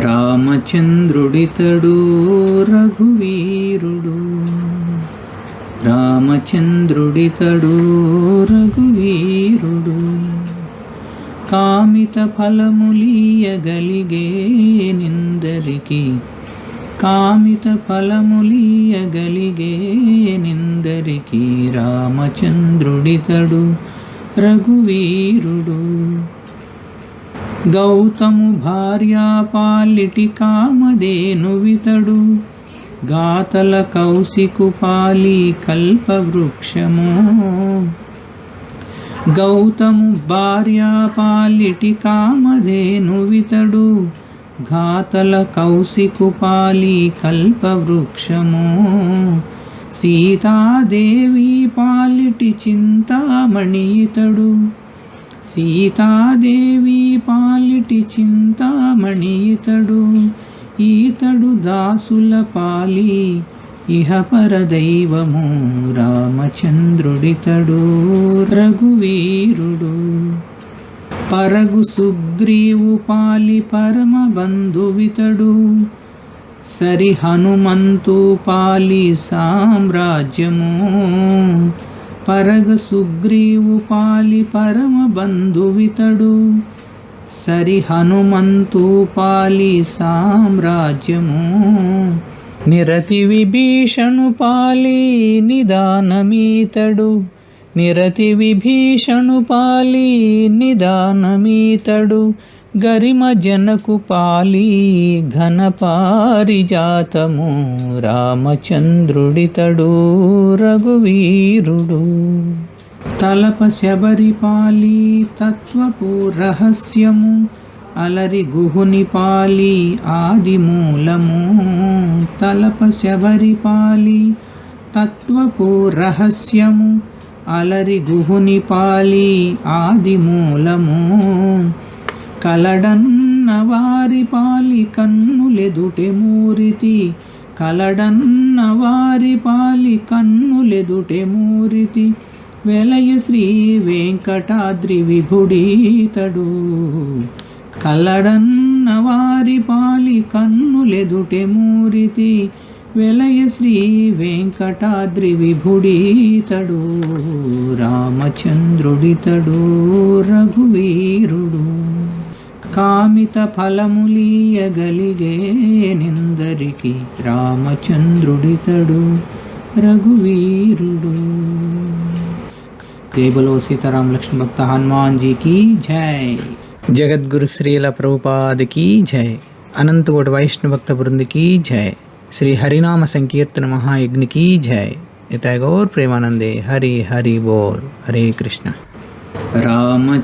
రామచంద్రుడితడు రఘువీరుడు, రామచంద్రుడితడు రఘువీరుడు. కామిత ఫలములీయగలిగే నిందరికి, కామిత ఫలములీయగలిగే నిందరికి, రామచంద్రుడితడు రఘువీరుడు. గౌతము భార్యా పాలిటి కామధేనువితడు, గాతల కౌశికు పాలి కల్పవృక్షము. గౌతము భార్యా పాలిటి కామధేనువితడు, గాతల కౌశికు పాలి కల్పవృక్షము. సీతాదేవి పాలిటి చింతామణి ఇతడు, సీతాదేవి పాలిటి చింతామణి ఇతడు. ఈతడు దాసుల పాలి ఇహపర దైవము, రామచంద్రుడితడు రఘువీరుడు. పరగు సుగ్రీవు పాలి పరమ బంధువితడు, సరి హనుమంతు పాలి సామ్రాజ్యము. పరగ సుగ్రీవు పాలి పరమ బంధువితడు, సరి హనుమంతు పాలి సామ్రాజ్యము. నిరతి విభీషణు పాలి నిదానమీతడు, నిరతి విభీషణు పాలి నిదానమీతడు. గరిమ జనకు పాలి ఘన పారిజాతము, రామచంద్రుడితడు రఘువీరుడు. తలప శబరి పాలి తత్వపు రహస్యము, అలరి గుహుని పాలి ఆదిమూలము. తలప శబరి పాలి తత్వపు రహస్యము, అలరి గుహుని పాలి ఆదిమూలము. కలడన్న వారి పాలి కన్నులెదుటె మూరితి, కలడన్న వారి పాలి కన్నులెదుటె మూరితి. వెలయ శ్రీ వెంకటాద్రి విభుడీతడు, కలడన్న వారి పాలి కన్నులెదుటె మూరితి. వెలయ శ్రీ వెంకటాద్రి విభుడీతడు, రామచంద్రుడితడు రఘువీరుడు. కామిత ఫలములీయగలిగే నిందరికి, రామచంద్రుడితడు రఘువీరుడు. जय बोलो सीताराम लक्ष्मण भक्त हनुमान जी की जय। जगद्गुरु श्रील प्रभुपाद की जय। अनंत कोटि वैष्णव भक्त वृंद की जय। श्री हरिनाम संकीर्तन महायज्ञ की जय। इतै गौर प्रेमानंदे हरि हरि बोल। हरे कृष्ण। राम